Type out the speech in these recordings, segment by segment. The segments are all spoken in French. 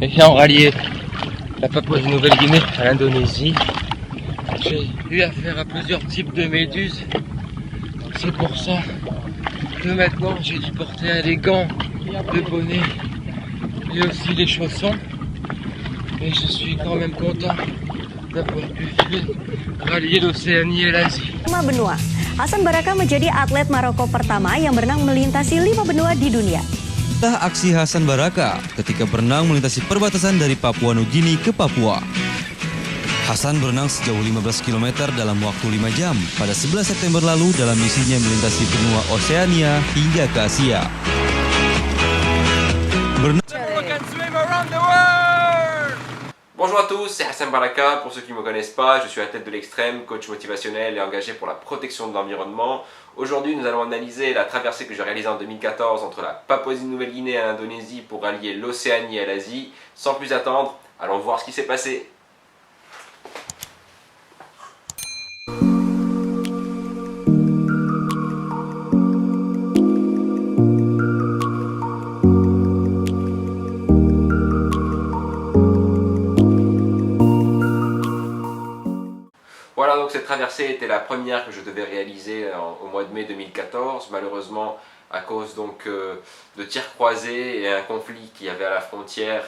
ayant rallié la Papouasie-Nouvelle-Guinée à l'Indonésie, j'ai eu affaire à plusieurs types de méduses. C'est pour ça que maintenant j'ai dû porter des gants, des bonnets et aussi des chaussons. Et je suis quand même content d'avoir pu rallier l'Océanie et l'Asie. 5 benua. Hassan Baraka menjadi atlet Maroko pertama yang berenang melintasi 5 benua di dunia. Inilah aksi Hassan Baraka ketika berenang melintasi perbatasan dari Papua Nugini ke Papua. Hassan berenang sejauh 15 km dalam waktu 5 jam pada 11 September lalu dalam misinya melintasi benua Oceania hingga ke Asia. Bonjour à tous, c'est Hassan Baraka. Pour ceux qui ne me connaissent pas, je suis athlète de l'extrême, coach motivationnel et engagé pour la protection de l'environnement. Aujourd'hui, nous allons analyser la traversée que j'ai réalisée en 2014 entre la Papouasie-Nouvelle-Guinée et l'Indonésie pour rallier l'Océanie et l'Asie. Sans plus attendre, allons voir ce qui s'est passé. Voilà, donc cette traversée était la première que je devais réaliser au mois de mai 2014. Malheureusement, à cause donc de tirs croisés et un conflit qu'il y avait à la frontière,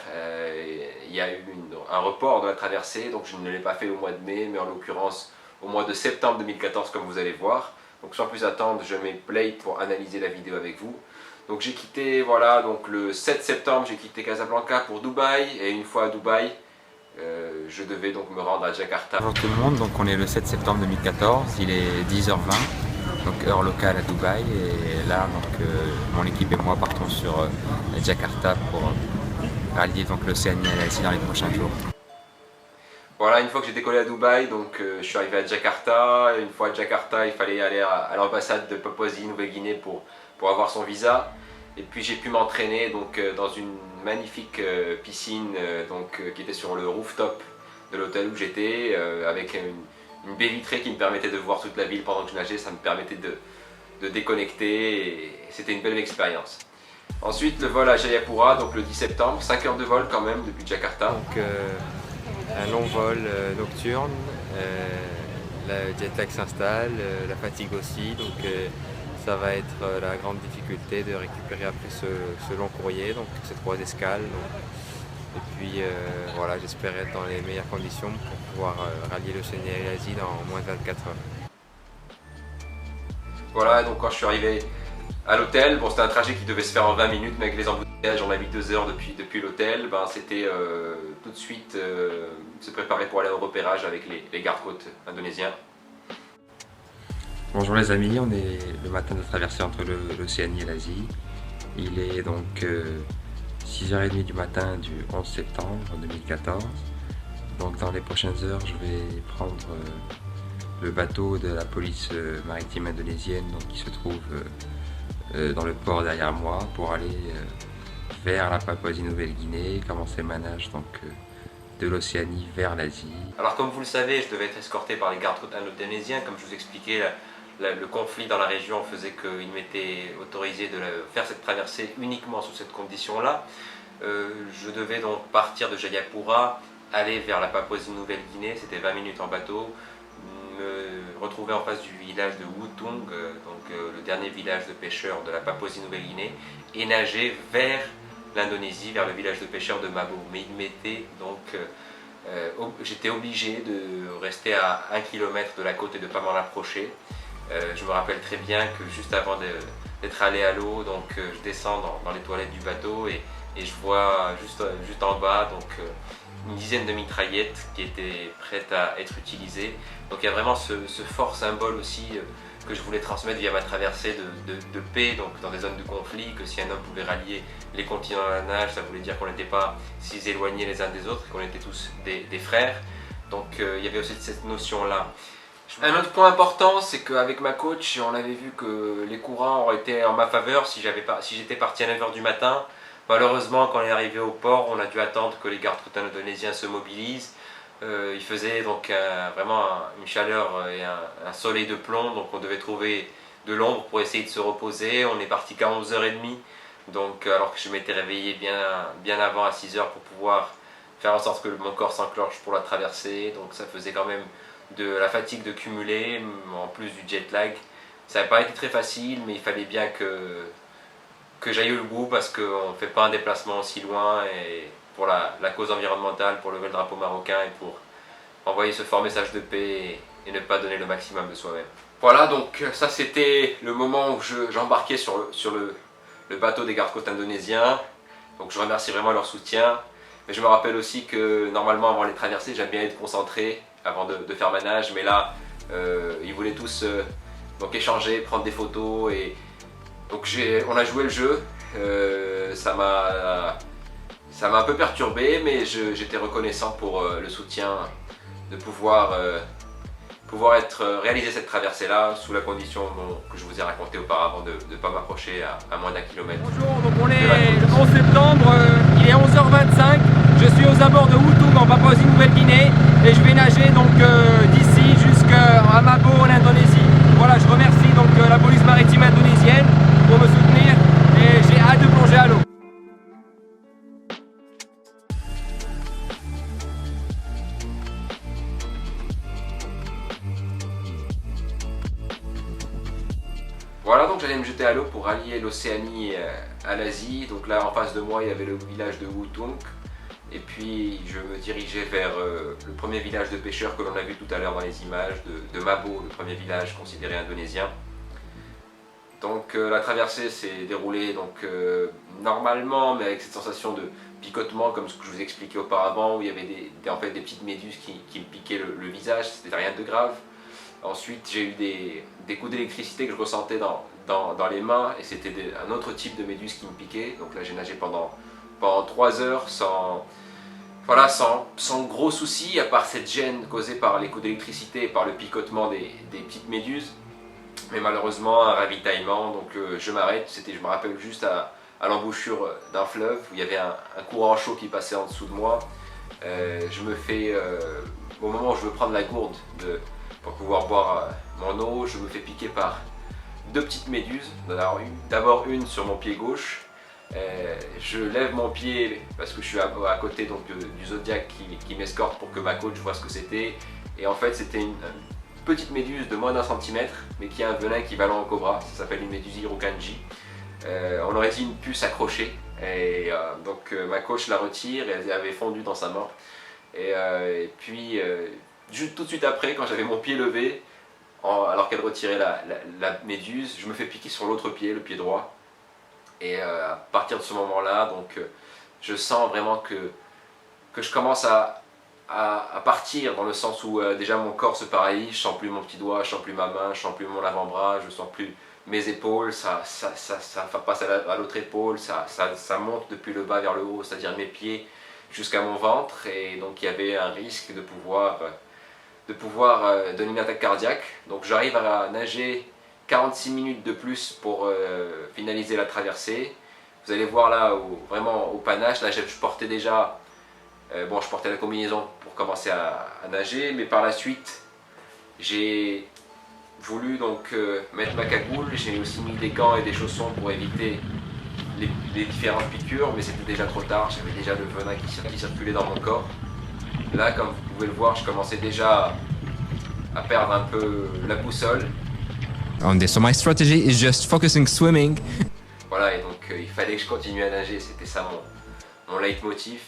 il y a eu un report de la traversée. Donc je ne l'ai pas fait au mois de mai, mais en l'occurrence au mois de septembre 2014, comme vous allez voir. Donc sans plus attendre, je mets play pour analyser la vidéo avec vous. Donc j'ai quitté, voilà, donc le 7 septembre, j'ai quitté Casablanca pour Dubaï. Et une fois à Dubaï, je devais donc me rendre à Jakarta. Bonjour tout le monde, donc on est le 7 septembre 2014, il est 10h20, donc heure locale à Dubaï, et là donc, mon équipe et moi partons sur Jakarta pour rallier donc l'Océanie et l'Asie dans les prochains jours. Voilà, une fois que j'ai décollé à Dubaï, donc je suis arrivé à Jakarta. Une fois à Jakarta, il fallait aller à l'ambassade de Papouasie-Nouvelle-Guinée pour avoir son visa. Et puis j'ai pu m'entraîner donc dans une magnifique piscine qui était sur le rooftop de l'hôtel où j'étais, avec une baie vitrée qui me permettait de voir toute la ville pendant que je nageais. Ça me permettait de déconnecter et c'était une belle expérience. Ensuite le vol à Jayapura, donc le 10 septembre, 5 heures de vol quand même depuis Jakarta. Donc un long vol nocturne, le jet lag s'installe, la fatigue aussi, donc ça va être la grande difficulté de récupérer après ce long courrier, donc ces 3 escales. Et puis voilà, j'espère être dans les meilleures conditions pour pouvoir rallier l'Océanie et l'Asie dans moins de 24 heures. Voilà, donc quand je suis arrivé à l'hôtel, bon, c'était un trajet qui devait se faire en 20 minutes, mais avec les embouteillages, on a mis 2 heures depuis l'hôtel. Ben, c'était tout de suite se préparer pour aller au repérage avec les gardes-côtes indonésiens. Bonjour les amis, on est le matin de traversée entre l'Océanie et l'Asie. Il est donc 6h30 du matin du 11 septembre 2014. Donc dans les prochaines heures, je vais prendre le bateau de la police maritime indonésienne donc, qui se trouve dans le port derrière moi pour aller vers la Papouasie-Nouvelle-Guinée, commencer ma nage donc, de l'Océanie vers l'Asie. Alors comme vous le savez, je devais être escorté par les gardes-côtes indonésiens. Comme je vous expliquais, le conflit dans la région faisait qu'il m'était autorisé de faire cette traversée uniquement sous cette condition-là. Je devais donc partir de Jayapura, aller vers la Papouasie-Nouvelle-Guinée, c'était 20 minutes en bateau, me retrouver en face du village de Wutung, le dernier village de pêcheurs de la Papouasie-Nouvelle-Guinée, et nager vers l'Indonésie, vers le village de pêcheurs de Mabo. Mais il m'était donc... j'étais obligé de rester à 1 km de la côte et de ne pas m'en approcher. Je me rappelle très bien que juste avant d'être allé à l'eau, donc je descends dans les toilettes du bateau et je vois juste en bas donc, une dizaine de mitraillettes qui étaient prêtes à être utilisées. Donc il y a vraiment ce fort symbole aussi que je voulais transmettre via ma traversée de paix donc dans des zones de conflit, que si un homme pouvait rallier les continents à la nage, ça voulait dire qu'on n'était pas si éloignés les uns des autres, qu'on était tous des frères. Donc il y avait aussi cette notion-là. Un autre point important, c'est qu'avec ma coach, on avait vu que les courants auraient été en ma faveur si j'étais parti à 9 h du matin. Malheureusement, quand on est arrivé au port, on a dû attendre que les gardes-côtes indonésiens se mobilisent. Il faisait donc vraiment une chaleur et un soleil de plomb, donc on devait trouver de l'ombre pour essayer de se reposer. On est parti qu'à 11h30 Donc alors que je m'étais réveillé bien avant à 6 heures pour pouvoir faire en sorte que mon corps s'enclenche pour la traversée. Donc ça faisait quand même de la fatigue de cumuler, en plus du jet lag. Ça n'a pas été très facile, mais il fallait bien que j'aille au bout parce qu'on ne fait pas un déplacement aussi loin et pour la cause environnementale, pour lever le drapeau marocain et pour envoyer ce fort message de paix et ne pas donner le maximum de soi-même. Voilà, donc ça c'était le moment où j'embarquais sur le bateau des gardes-côtes indonésiens. Donc je remercie vraiment leur soutien. Mais je me rappelle aussi que normalement avant les traversées, j'aime bien être concentré avant de faire ma nage. Mais là, ils voulaient tous donc échanger, prendre des photos. Et donc on a joué le jeu. Ça m'a un peu perturbé, mais j'étais reconnaissant pour le soutien de pouvoir réaliser cette traversée-là sous la condition que je vous ai raconté auparavant de ne pas m'approcher à moins d'1 kilomètre. Bonjour, donc on est le 11 septembre, il est 11h25, je suis aux abords de Wutung en Papouasie-Nouvelle-Guinée et je vais nager donc d'ici jusqu'à Mabo en Indonésie. Voilà, je remercie donc la police maritime indonésienne pour me soutenir et j'ai hâte de plonger à l'eau. Voilà, donc j'allais me jeter à l'eau pour rallier l'Océanie à l'Asie. Donc là en face de moi il y avait le village de Wutung. Et puis je me dirigeais vers le premier village de pêcheurs que l'on a vu tout à l'heure dans les images de Mabo, le premier village considéré indonésien. Donc la traversée s'est déroulée normalement, mais avec cette sensation de picotement comme ce que je vous expliquais auparavant, où il y avait en fait, des petites méduses qui me piquaient le visage, c'était rien de grave. Ensuite j'ai eu des coups d'électricité que je ressentais dans les mains et c'était un autre type de méduse qui me piquait. Donc là j'ai nagé pendant 3 heures sans gros soucis, à part cette gêne causée par les coups d'électricité et par le picotement des petites méduses. Mais malheureusement un ravitaillement, donc je m'arrête, je me rappelle juste à l'embouchure d'un fleuve où il y avait un courant chaud qui passait en dessous de moi. Je me fais, au moment où je veux prendre la gourde pour pouvoir boire mon eau, je me fais piquer par 2 petites méduses. D'abord une sur mon pied gauche. Je lève mon pied parce que je suis à côté du Zodiac qui m'escorte pour que ma coach voit ce que c'était. Et en fait c'était une petite méduse de moins d'1 centimètre, mais qui a un venin équivalent au cobra. Ça s'appelle une méduse Hirokanji. On aurait dit une puce accrochée. Et donc ma coach la retire et elle avait fondu dans sa main. Et puis juste tout de suite après, quand j'avais mon pied levé, alors qu'elle retirait la méduse, je me fais piquer sur l'autre pied, le pied droit. Et à partir de ce moment-là, je sens vraiment que je commence à partir, dans le sens où déjà mon corps se paralyse, je sens plus mon petit doigt, je sens plus ma main, je sens plus mon avant-bras, je sens plus mes épaules, ça passe à l'autre épaule, ça monte depuis le bas vers le haut, c'est-à-dire mes pieds jusqu'à mon ventre. Et donc il y avait un risque de pouvoir donner une attaque cardiaque. Donc j'arrive à nager 46 minutes de plus pour finaliser la traversée. Vous allez voir là vraiment au panache, là je portais déjà, je portais la combinaison pour commencer à nager, mais par la suite j'ai voulu mettre ma cagoule, j'ai aussi mis des gants et des chaussons pour éviter les différentes piqûres, mais c'était déjà trop tard, j'avais déjà le venin qui circulait dans mon corps. Là, comme vous pouvez le voir, je commençais déjà à perdre un peu la boussole. So my strategy is just focusing swimming. Voilà, et donc il fallait que je continue à nager, c'était ça mon leitmotiv.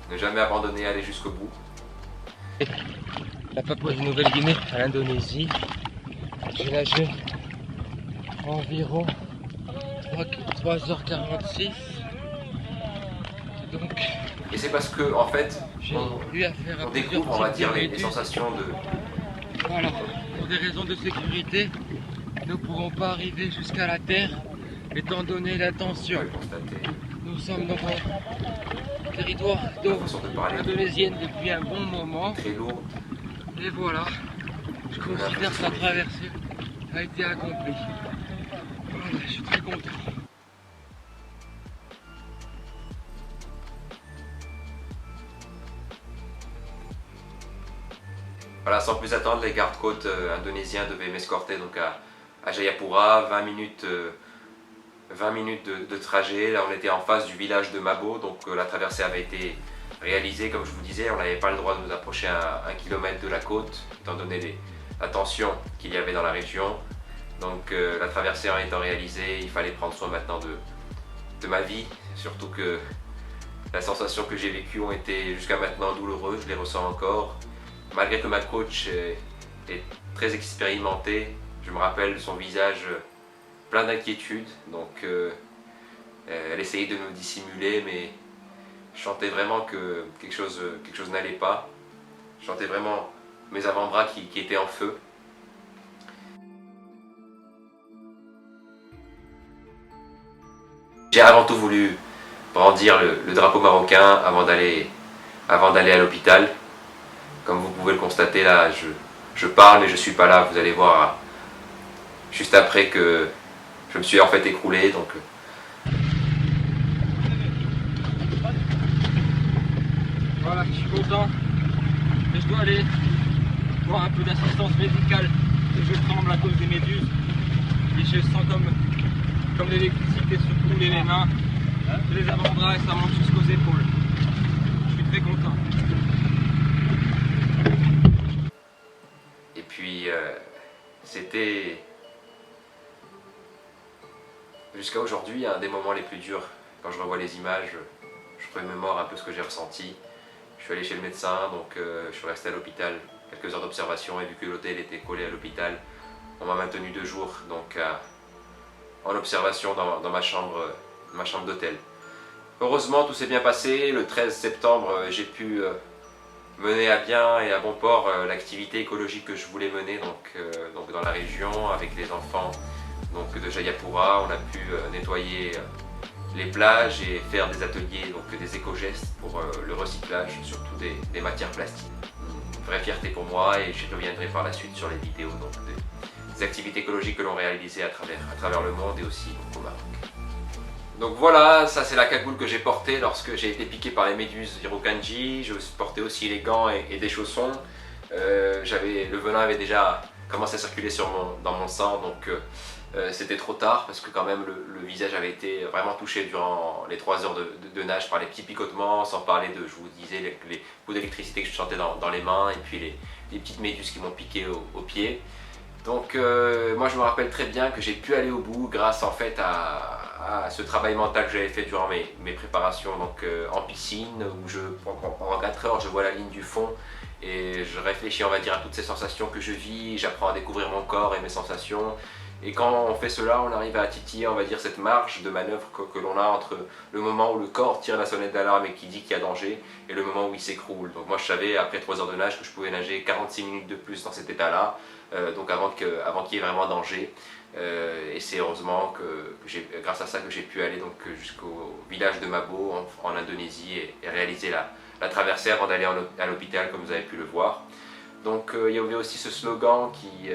Ne jamais abandonner, aller jusqu'au bout. La Papouasie-Nouvelle-Guinée à l'Indonésie, j'ai nagé environ 3h46. Donc, et c'est parce que en fait, on découvre, on va dire, les sensations de... Voilà, pour des raisons de sécurité, nous ne pouvons pas arriver jusqu'à la terre, étant donné la tension. Nous sommes dans un territoire d'eau indonésienne depuis un bon moment. Très lourd. Et voilà, je considère que la traversée a été accomplie. Voilà, je suis très content. Voilà, sans plus attendre, les gardes-côtes indonésiens devaient m'escorter à Jayapura, 20 minutes 20 minutes de trajet. Là on était en face du village de Mabo, donc la traversée avait été réalisée. Comme je vous disais, on n'avait pas le droit de nous approcher à 1 kilomètre de la côte, étant donné la tension qu'il y avait dans la région. Donc la traversée en étant réalisée, il fallait prendre soin maintenant de ma vie, surtout que les sensations que j'ai vécues ont été jusqu'à maintenant douloureuses, je les ressens encore. Malgré que ma coach est très expérimentée, je me rappelle de son visage plein d'inquiétude, donc elle essayait de me dissimuler, mais je sentais vraiment que quelque chose n'allait pas. Je sentais vraiment mes avant-bras qui étaient en feu. J'ai avant tout voulu brandir le drapeau marocain avant d'aller à l'hôpital. Comme vous pouvez le constater là, je parle mais je ne suis pas là, vous allez voir juste après que je me suis en fait écroulé. Donc voilà, je suis content, mais je dois aller voir un peu d'assistance médicale. Je tremble à cause des méduses et je sens comme l'électricité sur tous les mains, les avant-bras et ça monte jusqu'aux épaules. Je suis très content. Et puis c'était jusqu'à aujourd'hui un des moments les plus durs. Quand je revois les images, je remémore un peu ce que j'ai ressenti. Je suis allé chez le médecin, donc je suis resté à l'hôpital quelques heures d'observation et vu que l'hôtel était collé à l'hôpital, on m'a maintenu 2 jours donc en observation dans ma chambre d'hôtel. Heureusement tout s'est bien passé. Le 13 septembre j'ai pu mener à bien et à bon port l'activité écologique que je voulais mener donc dans la région avec les enfants donc de Jayapura. On a pu nettoyer les plages et faire des ateliers, donc des éco-gestes pour le recyclage, surtout des matières plastiques. Une vraie fierté pour moi et je reviendrai par la suite sur les vidéos donc, des activités écologiques que l'on réalisait à travers le monde et aussi au Maroc. Donc voilà, ça c'est la cagoule que j'ai portée lorsque j'ai été piqué par les méduses Irukandji. Je portais aussi les gants et des chaussons. Le venin avait déjà commencé à circuler dans mon sang, donc c'était trop tard parce que quand même le visage avait été vraiment touché durant les 3 heures de nage par les petits picotements, sans parler je vous disais, les coups d'électricité que je sentais dans les mains et puis les petites méduses qui m'ont piqué aux pieds. Donc moi je me rappelle très bien que j'ai pu aller au bout grâce en fait à ce travail mental que j'avais fait durant mes préparations donc, en piscine où pendant 4 heures je vois la ligne du fond et je réfléchis on va dire à toutes ces sensations que je vis, j'apprends à découvrir mon corps et mes sensations. Et quand on fait cela, on arrive à titiller, on va dire, cette marge de manœuvre que l'on a entre le moment où le corps tire la sonnette d'alarme et qui dit qu'il y a danger, et le moment où il s'écroule. Donc moi je savais, après 3 heures de nage, que je pouvais nager 46 minutes de plus dans cet état-là, donc avant qu'il y ait vraiment danger. Et c'est heureusement grâce à ça que j'ai pu aller jusqu'au village de Mabo en Indonésie et réaliser la traversée avant d'aller à l'hôpital, comme vous avez pu le voir. Donc il y avait aussi ce slogan qui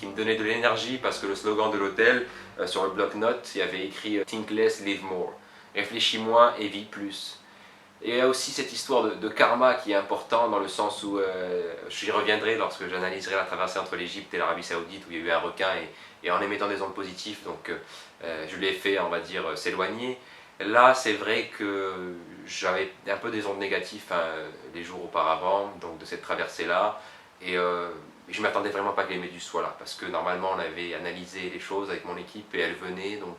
me donnait de l'énergie parce que le slogan de l'hôtel, sur le bloc-notes, il y avait écrit « Think less, live more ». Réfléchis moins et vis plus. Et il y a aussi cette histoire de karma qui est important dans le sens où j'y reviendrai lorsque j'analyserai la traversée entre l'Égypte et l'Arabie Saoudite où il y a eu un requin et en émettant des ondes positives, donc je l'ai fait, on va dire, s'éloigner. Là, c'est vrai que j'avais un peu des ondes négatives les jours auparavant, donc de cette traversée-là. Et je ne m'attendais vraiment pas que les méduses soient là, parce que normalement on avait analysé les choses avec mon équipe et elles venaient donc,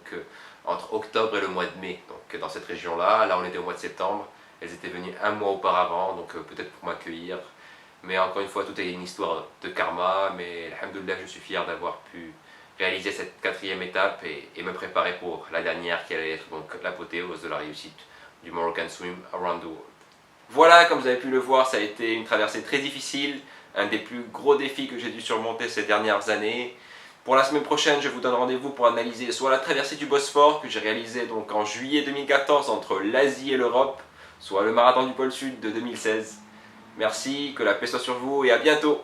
entre octobre et le mois de mai, donc dans cette région-là. Là on était au mois de septembre, elles étaient venues 1 mois auparavant, donc peut-être pour m'accueillir. Mais encore une fois, tout est une histoire de karma, mais alhamdoulilah, je suis fier d'avoir pu réaliser cette 4e étape et me préparer pour la dernière qui allait être donc l'apothéose de la réussite du Moroccan Swim Around the World. Voilà, comme vous avez pu le voir, ça a été une traversée très difficile, un des plus gros défis que j'ai dû surmonter ces dernières années. Pour la semaine prochaine, je vous donne rendez-vous pour analyser soit la traversée du Bosphore que j'ai réalisée donc en juillet 2014 entre l'Asie et l'Europe, soit le marathon du pôle Sud de 2016. Merci, que la paix soit sur vous et à bientôt.